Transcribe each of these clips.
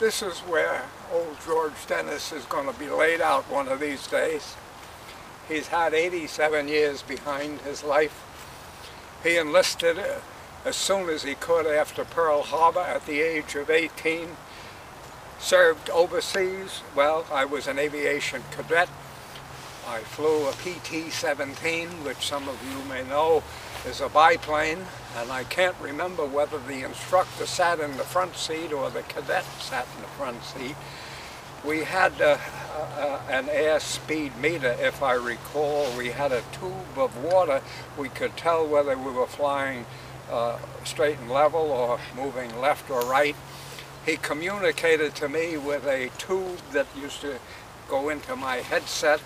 this is where old George Dennis is going to be laid out one of these days. He's had 87 years behind his life. He enlisted as soon as he could after Pearl Harbor at the age of 18. Served overseas. Well, I was an aviation cadet. I flew a PT-17, which some of you may know is a biplane, and I can't remember whether the instructor sat in the front seat or the cadet sat in the front seat. We had an airspeed meter, if I recall. We had a tube of water. We could tell whether we were flying straight and level or moving left or right. He communicated to me with a tube that used to go into my headset.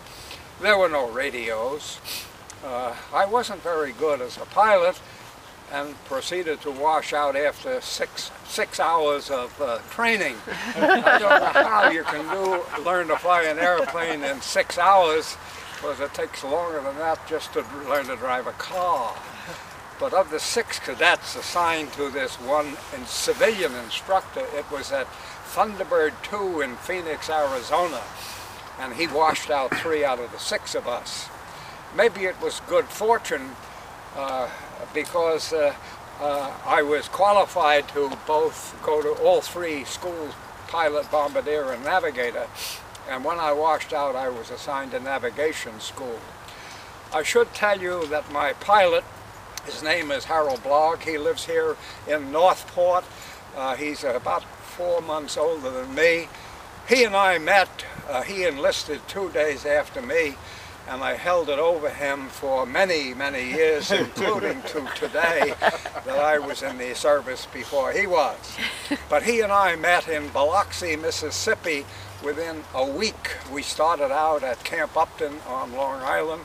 There were no radios. I wasn't very good as a pilot and proceeded to wash out after six hours of training. I don't know how you can learn to fly an airplane in 6 hours, because it takes longer than that just to learn to drive a car. But of the 6 cadets assigned to this one civilian instructor, it was at Thunderbird 2 in Phoenix, Arizona. And he washed out 3 out of the 6 of us. Maybe it was good fortune because I was qualified to both go to all 3 schools, pilot, bombardier, and navigator. And when I washed out, I was assigned to navigation school. I should tell you that my pilot, his name is Harold Blogg. He lives here in Northport. He's about 4 months older than me. He and I met. He enlisted 2 days after me, and I held it over him for many, many years, including to today, that I was in the service before he was. But he and I met in Biloxi, Mississippi within a week. We started out at Camp Upton on Long Island.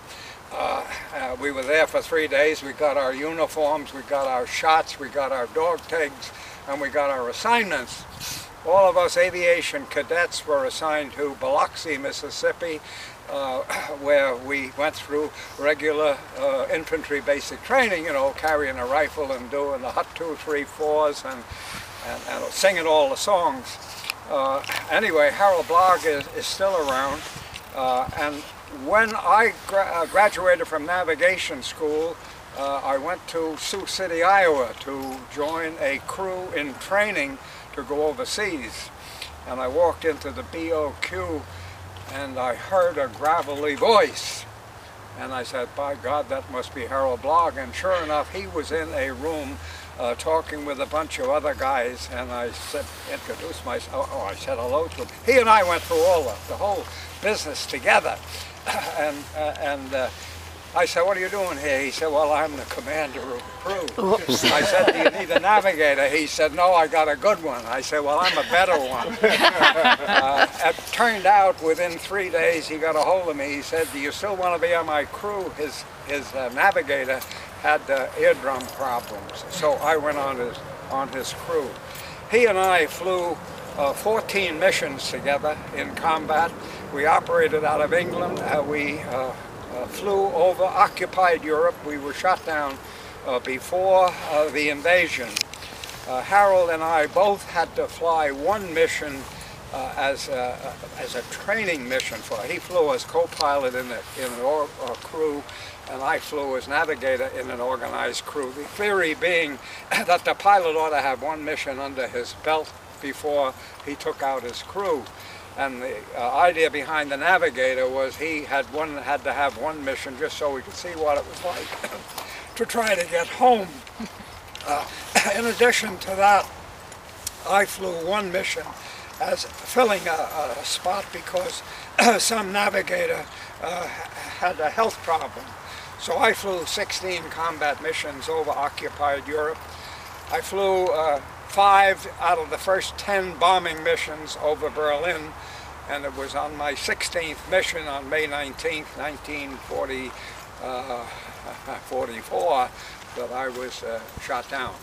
We were there for 3 days. We got our uniforms, we got our shots, we got our dog tags, and we got our assignments. All of us aviation cadets were assigned to Biloxi, Mississippi, where we went through regular infantry basic training, you know, carrying a rifle and doing the hut 2, 3, 4s and singing all the songs. Anyway, Harold Blogg is still around, and when I graduated from navigation school, I went to Sioux City, Iowa to join a crew in training to go overseas. And I walked into the BOQ and I heard a gravelly voice. And I said, by God, that must be Harold Blogg. And sure enough, he was in a room talking with a bunch of other guys. And I said, introduced myself. Oh, I said hello to him. He and I went through all the whole business together. And I said, what are you doing here? He said, well, I'm the commander of the crew. Oops. I said, do you need a navigator? He said, no, I got a good one. I said, well, I'm a better one. It turned out within 3 days he got a hold of me. He said, do you still want to be on my crew? His navigator had eardrum problems, so I went on his crew. He and I flew 14 missions together in combat. We operated out of England. We flew over occupied Europe. We were shot down before the invasion. Harold and I both had to fly one mission as a training mission for. He flew as co-pilot in a crew, and I flew as navigator in an organized crew. The theory being that the pilot ought to have one mission under his belt before he took out his crew. And the idea behind the navigator was he had to have one mission just so we could see what it was like to try to get home. In addition to that, I flew one mission as filling a spot because some navigator had a health problem. So I flew 16 combat missions over occupied Europe. I flew 5 out of the first 10 bombing missions over Berlin, and it was on my 16th mission on May 19th, 1944 that I was shot down.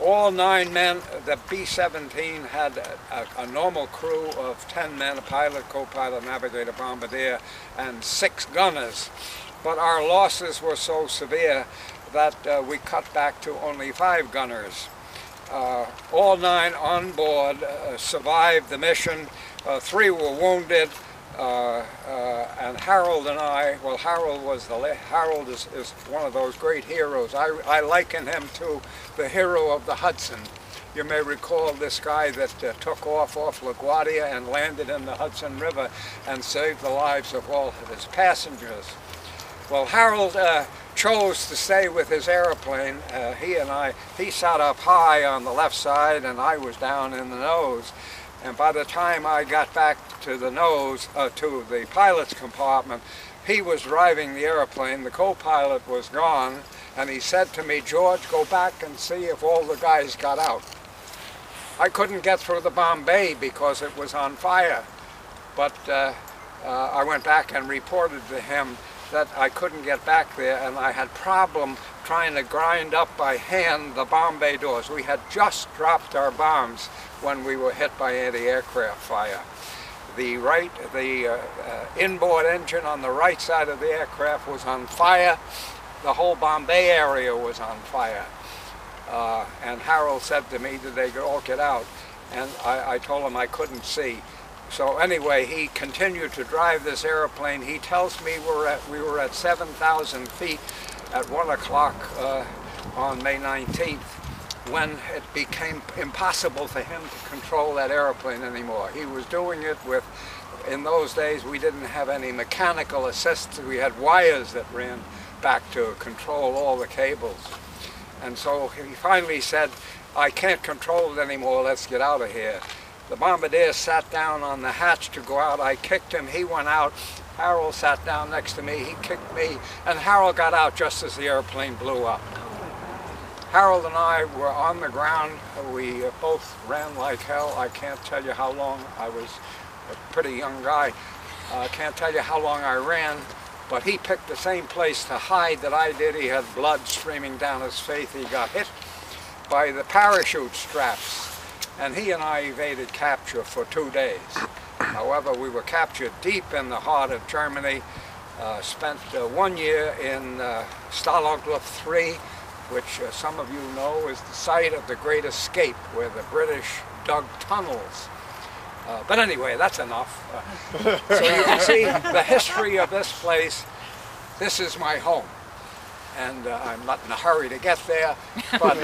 All 9 men, the B-17 had a normal crew of 10 men, a pilot, co-pilot, navigator, bombardier, and 6 gunners. But our losses were so severe that we cut back to only 5 gunners. All 9 on board survived the mission. 3 were wounded, and Harold and I, well, Harold is one of those great heroes. I liken him to the hero of the Hudson. You may recall this guy that took off LaGuardia and landed in the Hudson River and saved the lives of all of his passengers. Well, Harold chose to stay with his airplane. He sat up high on the left side and I was down in the nose. And by the time I got back to the nose, to the pilot's compartment, he was driving the airplane, the co-pilot was gone, and he said to me, "George, go back and see if all the guys got out." I couldn't get through the Bombay because it was on fire, but I went back and reported to him that I couldn't get back there, and I had problem trying to grind up by hand the Bombay doors. We had just dropped our bombs when we were hit by anti-aircraft fire. The inboard engine on the right side of the aircraft was on fire. The whole Bombay area was on fire. And Harold said to me, "Did they all get out?" And I told him I couldn't see. So anyway, he continued to drive this airplane. He tells me we were at 7,000 feet at 1 o'clock on May 19th when it became impossible for him to control that airplane anymore. He was doing it with, in those days we didn't have any mechanical assist. We had wires that ran back to control all the cables. And so he finally said, "I can't control it anymore, let's get out of here." The bombardier sat down on the hatch to go out. I kicked him, he went out. Harold sat down next to me, he kicked me, and Harold got out just as the airplane blew up. Harold and I were on the ground. We both ran like hell. I can't tell you how long. I was a pretty young guy. I can't tell you how long I ran, but he picked the same place to hide that I did. He had blood streaming down his face. He got hit by the parachute straps. And he and I evaded capture for 2 days. However, we were captured deep in the heart of Germany, spent 1 year in Stalag 3, which some of you know is the site of the Great Escape, where the British dug tunnels. But anyway, that's enough. So you can see the history of this place. This is my home. And I'm not in a hurry to get there, but,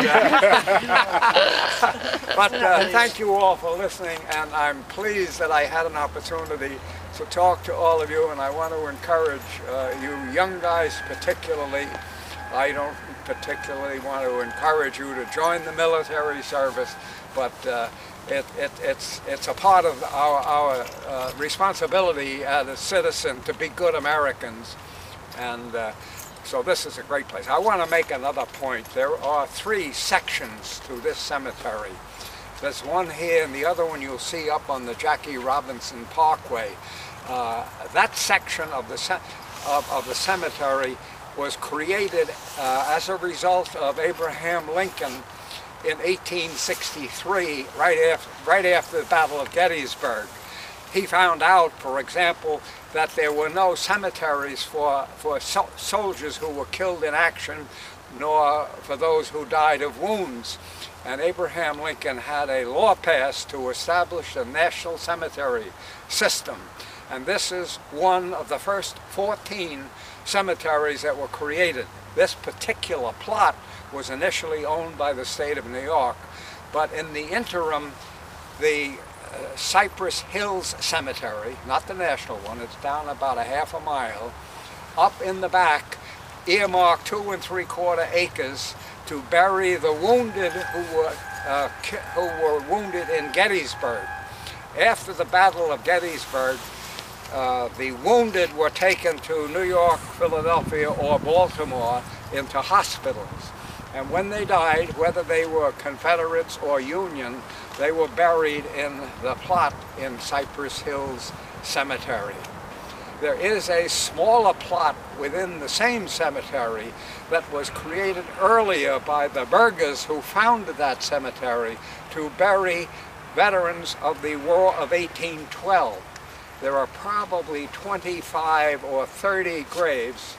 thank you all for listening, and I'm pleased that I had an opportunity to talk to all of you, and I want to encourage you young guys particularly. I don't particularly want to encourage you to join the military service, but it's a part of our responsibility as a citizen to be good Americans, and so this is a great place. I want to make another point. There are 3 sections to this cemetery. There's one here, and the other one you'll see up on the Jackie Robinson Parkway. That section of the cemetery was created as a result of Abraham Lincoln in 1863, right after the Battle of Gettysburg. He found out, for example, that there were no cemeteries for soldiers who were killed in action, nor for those who died of wounds. And Abraham Lincoln had a law passed to establish a national cemetery system. And this is one of the first 14 cemeteries that were created. This particular plot was initially owned by the state of New York, but in the interim, the Cypress Hills Cemetery, not the national one, it's down about a half a mile, up in the back, earmarked 2 3/4 acres to bury the wounded who were wounded in Gettysburg. After the Battle of Gettysburg, the wounded were taken to New York, Philadelphia, or Baltimore into hospitals. And when they died, whether they were Confederates or Union, they were buried in the plot in Cypress Hills Cemetery. There is a smaller plot within the same cemetery that was created earlier by the burghers who founded that cemetery to bury veterans of the War of 1812. There are probably 25 or 30 graves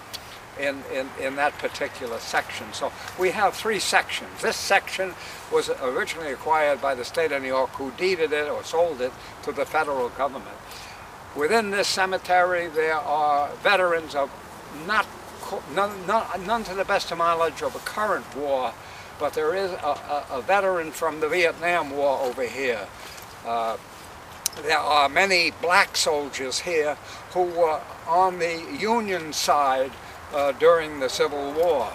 in that particular section. So we have 3 sections. This section was originally acquired by the state of New York, who deeded it or sold it to the federal government. Within this cemetery there are veterans of none to the best of my knowledge of a current war, but there is a veteran from the Vietnam War over here. There are many black soldiers here who were on the Union side during the Civil War.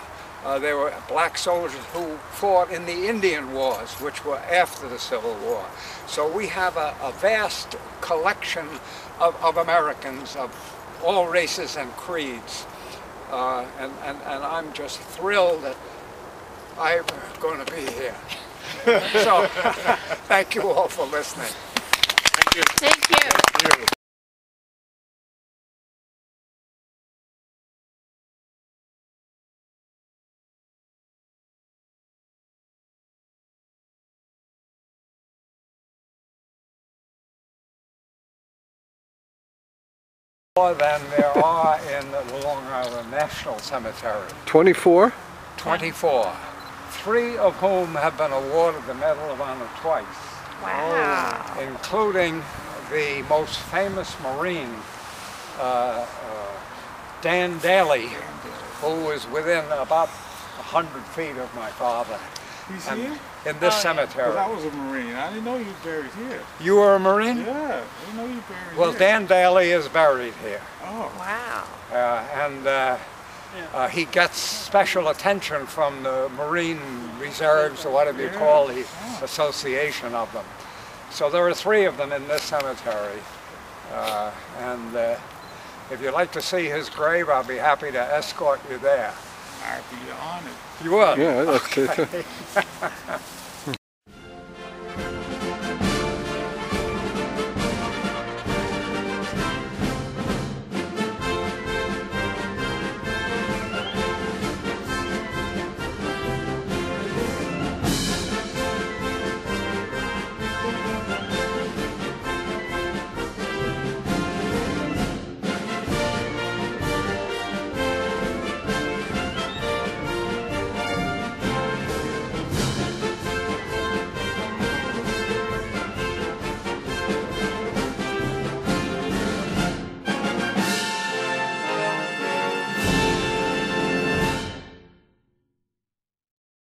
There were black soldiers who fought in the Indian Wars, which were after the Civil War. So we have a vast collection of Americans of all races and creeds. And I'm just thrilled that I'm going to be here. So thank you all for listening. Thank you. Thank you. Thank you. More than there are in the Long Island National Cemetery. 24? 24. 3 of whom have been awarded the Medal of Honor twice. Wow. Including the most famous Marine, Dan Daly, who was within about 100 feet of my father. He's here? In this cemetery. I was a Marine. I didn't know you were buried here. You were a Marine? Yeah, I didn't know you were buried Well, here. Dan Daly is buried here. Oh. Wow. And he gets special attention from the Marine Reserves, or whatever you call the association of them. So there are 3 of them in this cemetery. And if you'd like to see his grave, I'll be happy to escort you there. I'd be honored. You will? Yeah, that's it.